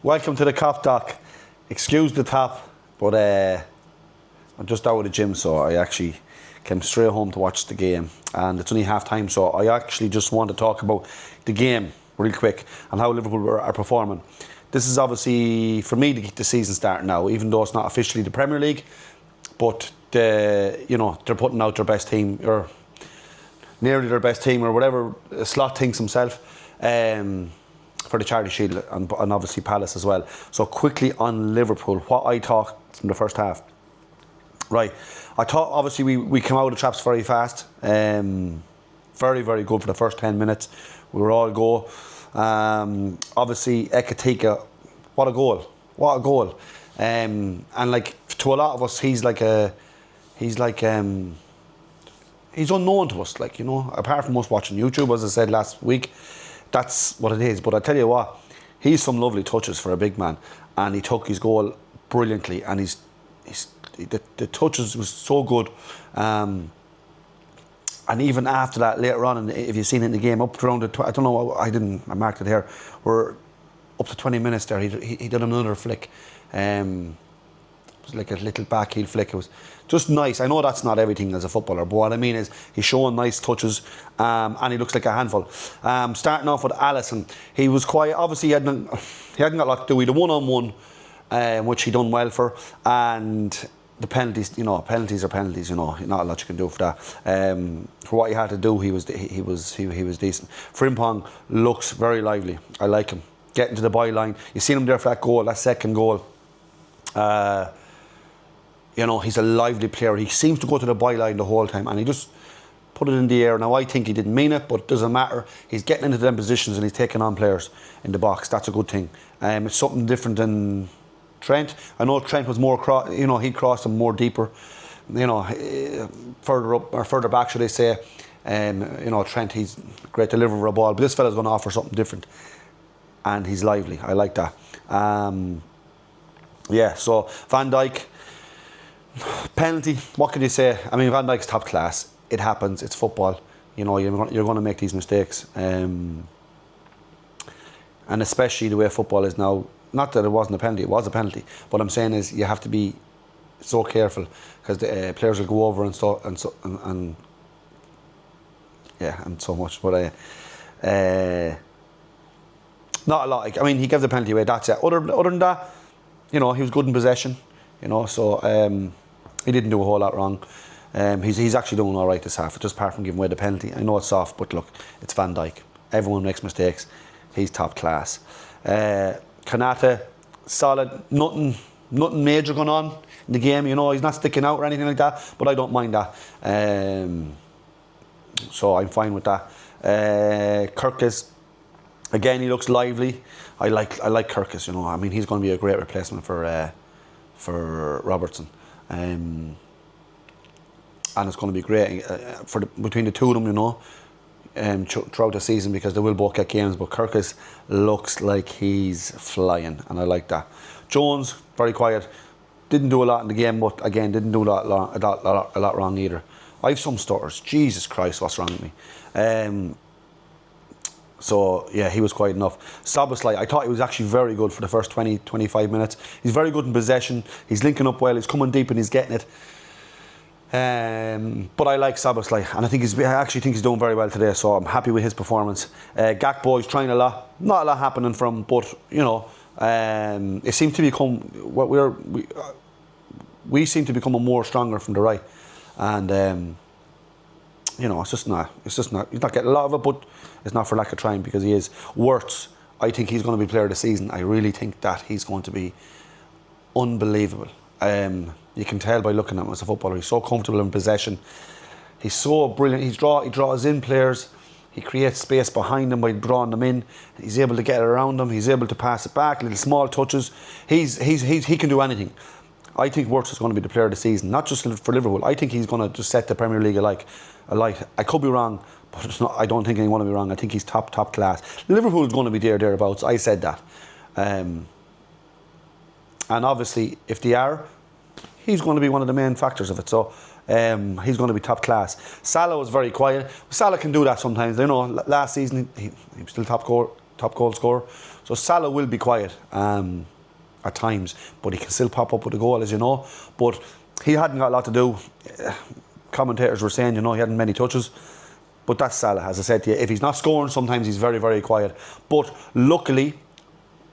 Welcome to the Cop Doc. Excuse the top, but I'm just out of the gym, so I actually came straight home to watch the game. And it's only half time, so I actually just want to talk about the game real quick and how Liverpool are performing. This is obviously, for me, to get the season starting now, even though it's not officially the Premier League, but they're putting out their best team, or nearly their best team, or whatever Slot thinks himself, for the Charity Shield, and obviously Palace as well. So quickly on Liverpool, what I thought from the first half. Right, I thought obviously we came out of the traps very fast. Very, very good for the first 10 minutes. We were all go. Obviously Ekatika, what a goal. What a goal. And like, to a lot of us, he's unknown to us, like, you know, apart from us watching YouTube, as I said last week. That's what it is. But I tell you what, he's some lovely touches for a big man, and he took his goal brilliantly, and the touches was so good. And even after that, later on, and if you've seen it in the game, up around I don't know, I marked it here, we're up to 20 minutes there, he did another flick. It was like a little backheel flick. It was just nice. I know that's not everything as a footballer, but what I mean is he's showing nice touches, and he looks like a handful. Starting off with Alisson, he was quiet. Obviously, he hadn't got a lot to do. He had a one-on-one, which he done well for, and the penalties, you know, penalties are penalties. You know, not a lot you can do for that. For what he had to do, he was decent. Frimpong looks very lively. I like him getting to the byline. You seen him there for that goal, that second goal. You know, he's a lively player. He seems to go to the byline the whole time, and he just put it in the air. Now, I think he didn't mean it, but it doesn't matter. He's getting into them positions and he's taking on players in the box. That's a good thing. It's something different than Trent. I know Trent was more, he crossed him more deeper, you know, further up or further back, should I say. You know, Trent, he's a great deliverer of a ball, but this fella's going to offer something different, and he's lively. I like that. Yeah, so Van Dijk, penalty, what can you say? I mean, Van Dijk's top class. It happens, it's football. You know, you're going to make these mistakes. And especially the way football is now, not that it wasn't a penalty, it was a penalty. What I'm saying is you have to be so careful, because the players will go over and so much. But not a lot. I mean, he gave the penalty away, that's it. Other than that, you know, he was good in possession, you know, so he didn't do a whole lot wrong. He's actually doing all right this half, just apart from giving away the penalty. I know it's soft, but look, it's Van Dijk. Everyone makes mistakes. He's top class. Kanata, solid. Nothing major going on in the game, you know, he's not sticking out or anything like that, but I don't mind that. So I'm fine with that. Kirkus, again, he looks lively. I like Kirkus, you know. I mean, he's going to be a great replacement for Robertson, and it's going to be great between the two of them, you know, throughout the season, because they will both get games. But Kirkus looks like he's flying, and I like that. Jones, very quiet, didn't do a lot in the game, but again, didn't do a lot wrong either. I have some stutters. Jesus Christ, what's wrong with me? So, yeah, he was quiet enough. Szoboszlai, I thought he was actually very good for the first 20-25 minutes. He's very good in possession. He's linking up well. He's coming deep and he's getting it. But I like Szoboszlai, and I actually think he's doing very well today, so I'm happy with his performance. Gakpo is trying a lot. Not a lot happening from him, but, you know, it seems to become... We seem to become more stronger from the right. And... you know, it's just not, he's not getting a lot of it, but it's not for lack of trying, because he is. Wirtz, I think he's going to be player of the season. I really think that he's going to be unbelievable. You can tell by looking at him as a footballer. He's so comfortable in possession. He's so brilliant. He draws in players. He creates space behind them by drawing them in. He's able to get it around them. He's able to pass it back, little small touches. He can do anything. I think Wirtz is going to be the player of the season, not just for Liverpool. I think he's going to just set the Premier League alight. I could be wrong, but it's not, I don't think anyone will be wrong. I think he's top class. Liverpool is going to be thereabouts. I said that. And obviously, if they are, he's going to be one of the main factors of it. So he's going to be top class. Salah was very quiet. Salah can do that sometimes. You know, last season he was still top top goal scorer. So Salah will be quiet at times, but he can still pop up with a goal, as you know. But he hadn't got a lot to do. Commentators were saying, you know, he hadn't many touches. But that's Salah, as I said to you. If he's not scoring, sometimes he's very, very quiet. But luckily,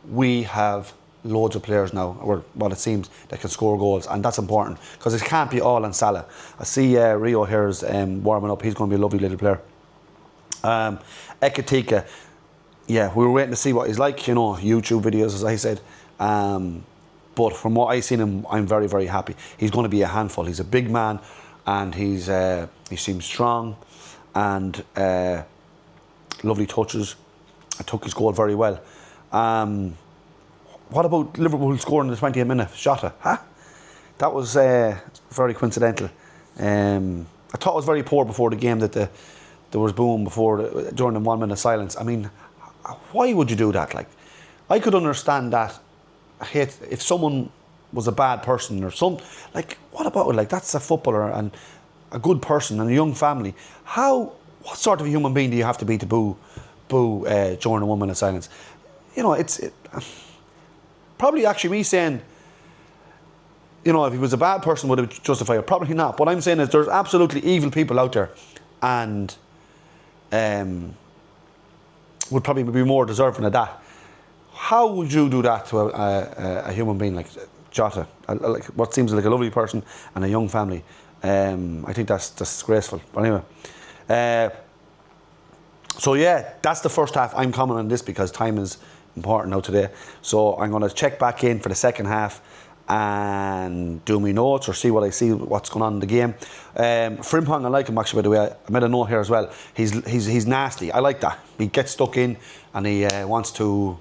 we have loads of players now, or what it seems, that can score goals, and that's important because it can't be all on Salah. I see Rio here is warming up. He's going to be a lovely little player. Ekatika, yeah, we were waiting to see what he's like, you know, YouTube videos, as I said. But from what I've seen him, I'm very, very happy. He's going to be a handful. He's a big man, and he seems strong, and lovely touches. I took his goal very well. What about Liverpool scoring in the 20th minute? Jota, huh? That was very coincidental. I thought it was very poor before the game that there was boom during the 1 minute silence. I mean, why would you do that? Like, I could understand that. If someone was a bad person or something, like, what about it? Like, that's a footballer and a good person and a young family. What sort of a human being do you have to be to boo during a 1 minute silence? You know, probably actually me saying, you know, if he was a bad person, would it justify it? Probably not. What I'm saying is there's absolutely evil people out there, and would probably be more deserving of that. How would you do that to a human being like Jota? Like what seems like a lovely person and a young family. I think that's disgraceful. But anyway, so yeah, that's the first half. I'm commenting on this because time is important now today. So I'm going to check back in for the second half and do my notes or see what I see, what's going on in the game. Frimpong, I like him actually, by the way. I made a note here as well. He's nasty. I like that. He gets stuck in and he wants to,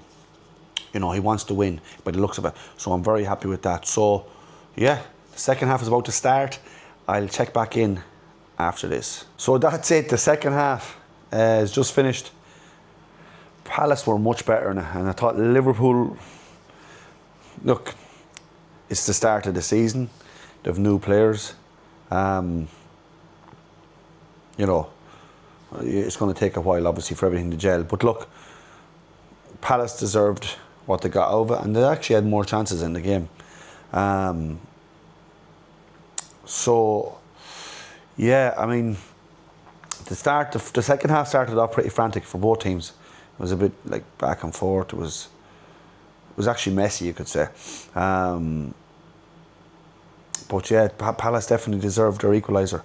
you know, he wants to win by the looks of it. So I'm very happy with that. So yeah, the second half is about to start. I'll check back in after this. So that's it. The second half is just finished. Palace were much better, and I thought Liverpool, look, it's the start of the season. They have new players. You know, it's going to take a while, obviously, for everything to gel. But look, Palace deserved what they got over, and they actually had more chances in the game. So, yeah, I mean, the second half started off pretty frantic for both teams. It was a bit like back and forth. It was actually messy, you could say. But yeah, Palace definitely deserved their equaliser.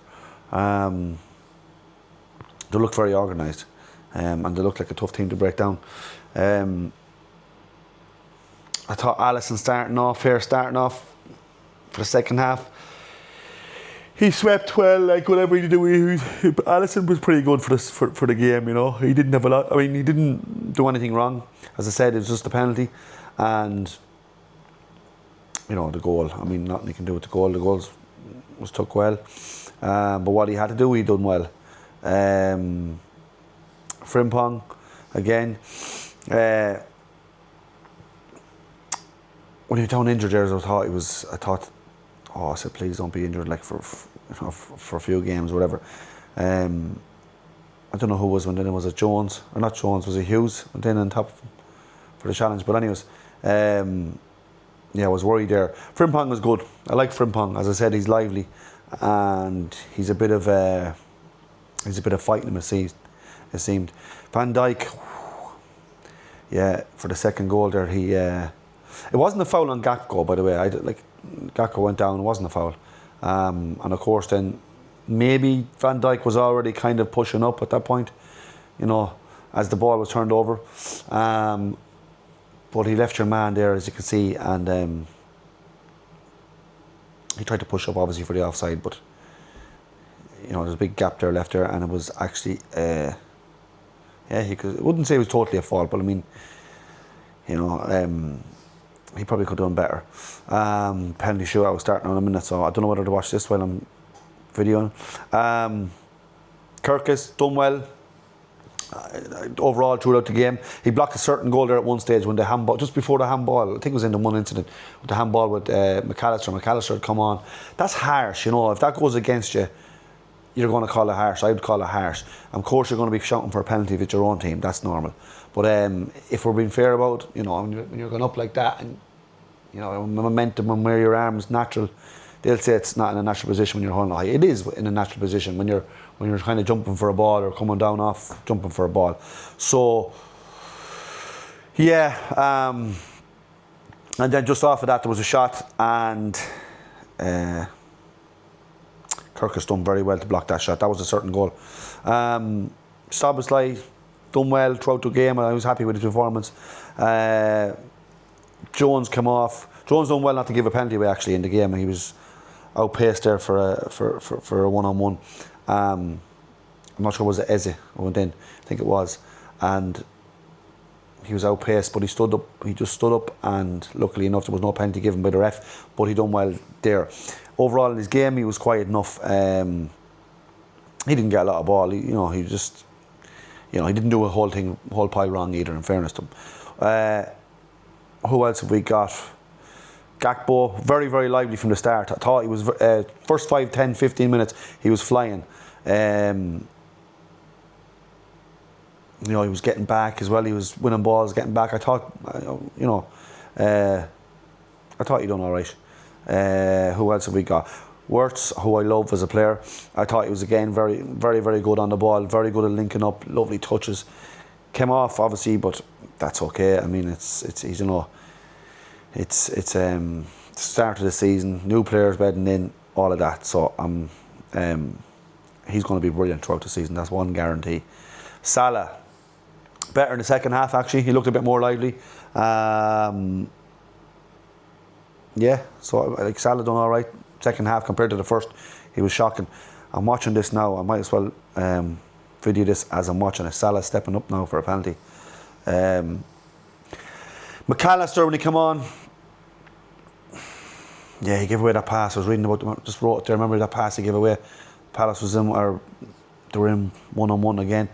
They looked very organised, and they looked like a tough team to break down. I thought Alisson starting off for the second half. He swept well, like whatever he did. Alisson was pretty good for the game, you know. He didn't have a lot. I mean, he didn't do anything wrong. As I said, it was just a penalty, and you know the goal. I mean, nothing he can do with the goal. The goal was took well, but what he had to do, he done well. Frimpong, again. When he was down injured there, I thought, I said, please don't be injured, like for a few games or whatever. I don't know who was when then. Was it Jones? Or not Jones, was it Hughes? Went in on top of him for the challenge. But anyways, yeah, I was worried there. Frimpong was good. I like Frimpong. As I said, he's lively, and he's a bit of fighting him, it seemed. Van Dijk, yeah, for the second goal there, it wasn't a foul on Gakpo, by the way. Gakpo went down, it wasn't a foul. And of course then, maybe Van Dijk was already kind of pushing up at that point, you know, as the ball was turned over. But he left your man there, as you can see, and he tried to push up, obviously, for the offside, but, you know, there's a big gap there left there, and it was actually, I wouldn't say it was totally a fault, but I mean, you know, he probably could have done better. Penalty shootout was starting on a minute, so I don't know whether to watch this while I'm videoing. Kirkus done well. Overall throughout the game, he blocked a certain goal there at one stage when the handball, just before the handball, I think it was in the one incident with the handball with McAllister had come on. That's harsh, you know. If that goes against you, you're going to call it harsh. I would call it harsh. Of course, you're going to be shouting for a penalty if it's your own team. That's normal. But if we're being fair about, you know, when you're going up like that, and you know, momentum and where your arms natural, they'll say it's not in a natural position when you're holding high. It is in a natural position when you're kind of jumping for a ball or coming down off jumping for a ball. So yeah, and then just off of that there was a shot, and Kirk has done very well to block that shot. That was a certain goal. Szoboszlai done well throughout the game. I was happy with his performance. Jones came off. Jones done well not to give a penalty away actually in the game. He was outpaced there for a one-on-one. I'm not sure was it Eze who went in. I think it was, and he was outpaced, but he stood up. He just stood up, and luckily enough there was no penalty given by the ref. But he done well there. Overall in his game he was quiet enough. He didn't get a lot of ball. He just, he didn't do a whole pile wrong either. In fairness to him. Who else have we got? Gakpo, very, very lively from the start. I thought he was, first 5, 10, 15 minutes, he was flying. He was getting back as well. He was winning balls, getting back. I thought, I thought he done all right. Who else have we got? Wirtz, who I love as a player. I thought he was, again, very, very, very good on the ball. Very good at linking up, lovely touches. Came off, obviously, but that's okay. I mean, it's the start of the season, new players bedding in, all of that. So he's going to be brilliant throughout the season. That's one guarantee. Salah, better in the second half actually. He looked a bit more lively. Yeah, so like Salah done all right second half compared to the first. He was shocking. I'm watching this now. I might as well video this as I'm watching it. Salah stepping up now for a penalty. McAllister, when he came on, yeah, he gave away that pass. I was reading about, just wrote it there. Remember that pass he gave away? Palace was in, or they were in one-on-one again.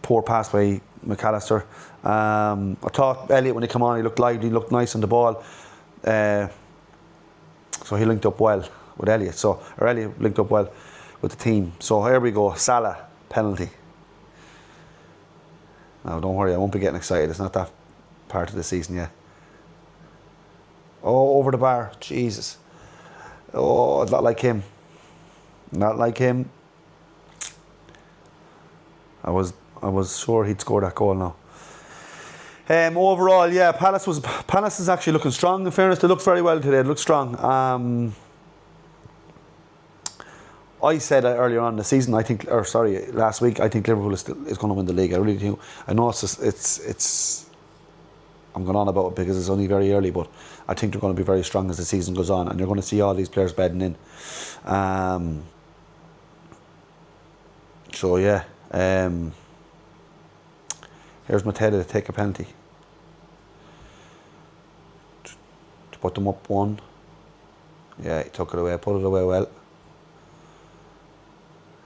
Poor pass by McAllister. I thought Elliott, when he came on, he looked lively, he looked nice on the ball. So he linked up well with Elliott. Elliott linked up well with the team. So here we go. Salah, penalty. Now don't worry, I won't be getting excited. It's not that part of the season yet. Oh, over the bar. Jesus. Oh, not like him. Not like him. I was sure he'd score that goal now. Overall, yeah, Palace is actually looking strong. In fairness, they looked very well today. They looked strong. I said earlier on in the season, last week, I think Liverpool is going to win the league. I really do. I know it's I'm going on about it because it's only very early, but I think they're going to be very strong as the season goes on, and you're going to see all these players bedding in. So yeah, here's Mateta to take a penalty to put them up 1. Yeah, he took it away, put it away well.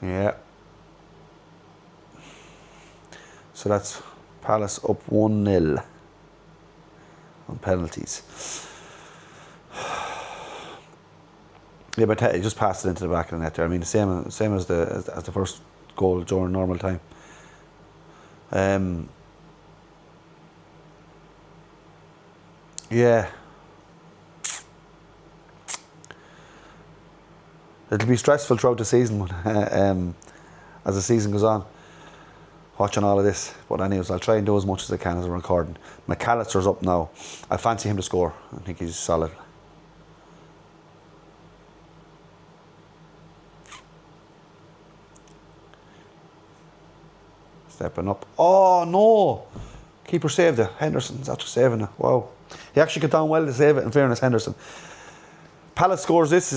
Yeah. So that's Palace up 1-0 on penalties. Yeah, but he just passed it into the back of the net there. I mean, the same as the first goal during normal time. Yeah. It'll be stressful throughout the season as the season goes on, watching all of this. But anyways, I'll try and do as much as I can as I'm recording. McAllister's up now. I fancy him to score. I think he's solid. Stepping up. Oh no! Keeper saved it. Henderson's after saving it. Wow. He actually got down well to save it, in fairness, Henderson. Palace scores this,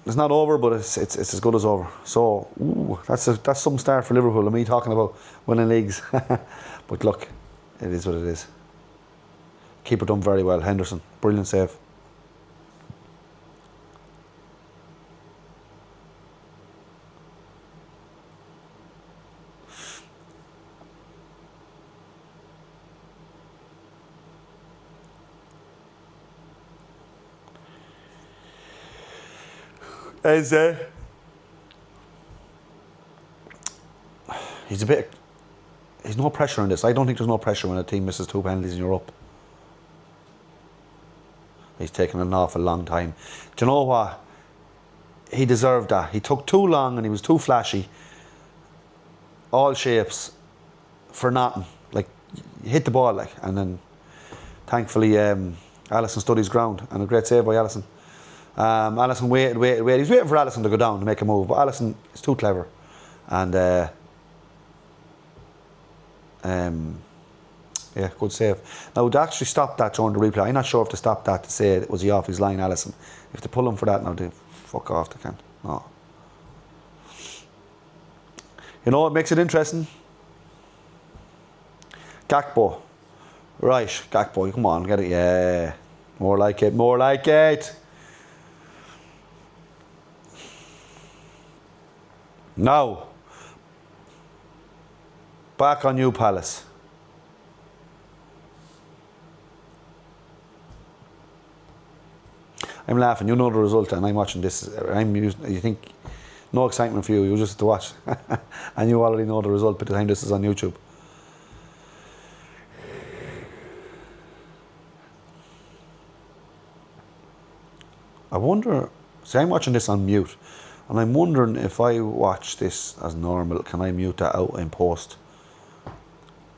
it's not over, but it's as good as over. So, that's some start for Liverpool, and me talking about winning leagues. But look, it is what it is. Keeper done very well, Henderson. Brilliant save. Eze. he's a bit. There's no pressure on this. I don't think there's no pressure when a team misses 2 penalties and you're up. He's taken an awful long time. Do you know what? He deserved that. He took too long and he was too flashy. All shapes for nothing. Like, you hit the ball, like, and then thankfully Alisson stood his ground, and a great save by Alisson. Alisson waited. He was waiting for Alisson to go down to make a move, but Alisson is too clever. And yeah, good save. Now, they actually stopped that during the replay. I'm not sure if they stopped that to say, was he off his line, Alisson? If they pull him for that, now they fuck off, they can. No. You know what makes it interesting? Gakpo. Right, Gakpo, come on, get it. Yeah. More like it, more like it. Now, back on you, Palace. I'm laughing, you know the result, and I'm watching this. You think, no excitement for you, you just have to watch. And you already know the result by the time this is on YouTube. I wonder, see, I'm watching this on mute, and I'm wondering if I watch this as normal, can I mute that out in post?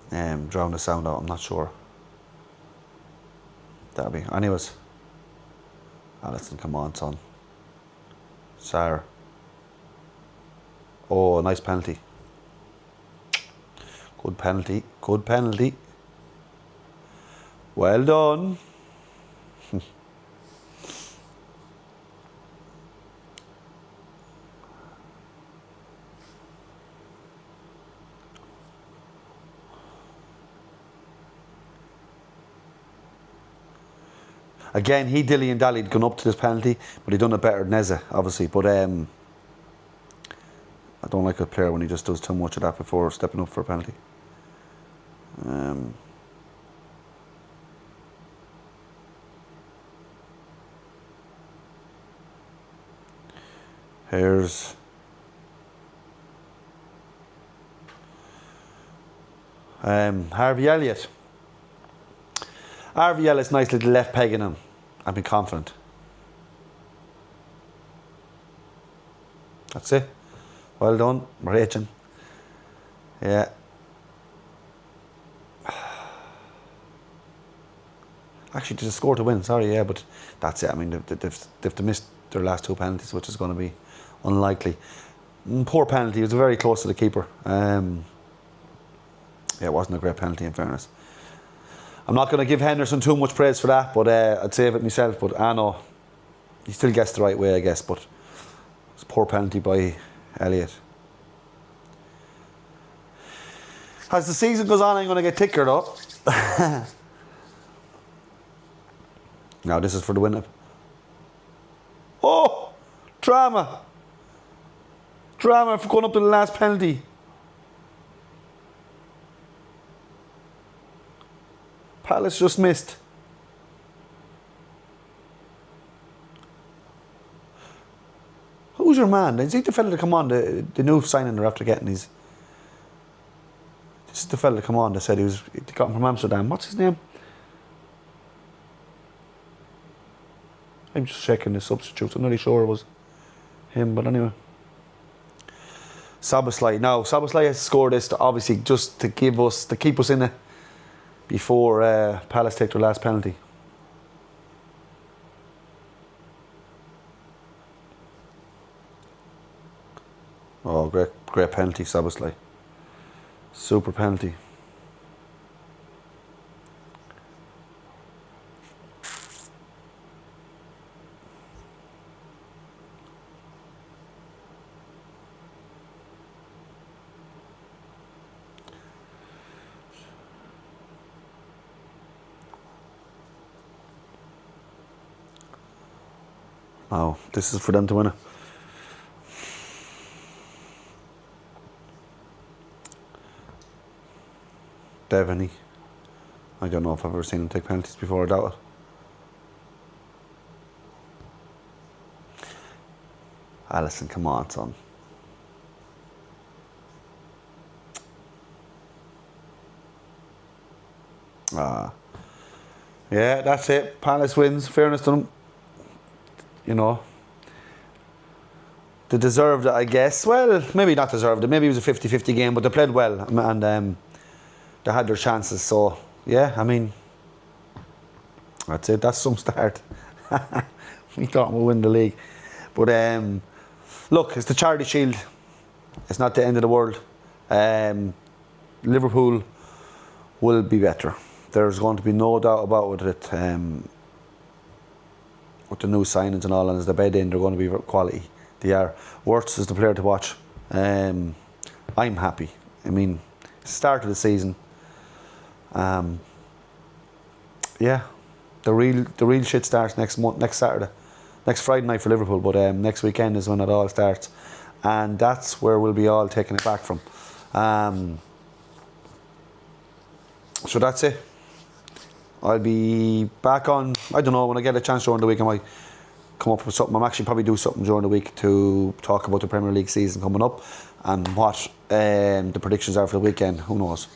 Drown the sound out, I'm not sure. That'll be, anyways. Alisson, come on, son. Sarr. Oh, nice penalty. Good penalty, good penalty. Well done. Again, he dilly and dallied gone up to this penalty, but he done it better than Eze, obviously. But I don't like a player when he just does too much of that before stepping up for a penalty. Here's Harvey Elliott. Harvey Elliott's nice little left peg in him. I've been confident. That's it. Well done, Rachin. Yeah. Actually, to score to win, sorry, yeah, but that's it. I mean, they've missed their last 2 penalties, which is going to be unlikely. Poor penalty. It was very close to the keeper. Yeah, it wasn't a great penalty, in fairness. I'm not going to give Henderson too much praise for that, but I'd save it myself. But I know he still gets the right way, I guess. But it's a poor penalty by Elliott. As the season goes on, I'm going to get thicker though. Now this is for the win. Oh, drama! Drama for going up to the last penalty. Palace just missed. Who's your man? Is he the fella to come on? The new signing they're after getting is. This is the fella to come on. They said he got him from Amsterdam. What's his name? I'm just checking the substitutes. I'm not really sure it was him, but anyway. Szoboszlai. Now Szoboszlai has scored this to, obviously just to keep us in it before Palace take their last penalty. Oh, great penalty, Szoboszlai. Super penalty. Now, this is for them to win it. Devaney. I don't know if I've ever seen him take penalties before, I doubt it. Alisson, come on, son. Yeah, that's it. Palace wins. Fairness to them. You know, they deserved it, I guess. Well, maybe not deserved it. Maybe it was a 50-50 game, but they played well and they had their chances. So, yeah, I mean, that's it. That's some start. We thought we'd win the league. But, look, it's the Charity Shield. It's not the end of the world. Liverpool will be better. There's going to be no doubt about it. With the new signings and all, and as they bed in, they're going to be quality. They are. Wirtz is the player to watch. I'm happy. I mean, start of the season. Yeah, the real shit starts next Saturday, next Friday night for Liverpool. But next weekend is when it all starts, and that's where we'll be all taking it back from. So that's it. I'll be back on, I don't know, when I get a chance during the week I might come up with something. I'm actually probably do something during the week to talk about the Premier League season coming up and what the predictions are for the weekend, who knows.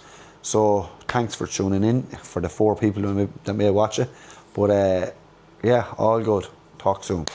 So thanks for tuning in, for the 4 people that may watch it. But yeah, all good. Talk soon.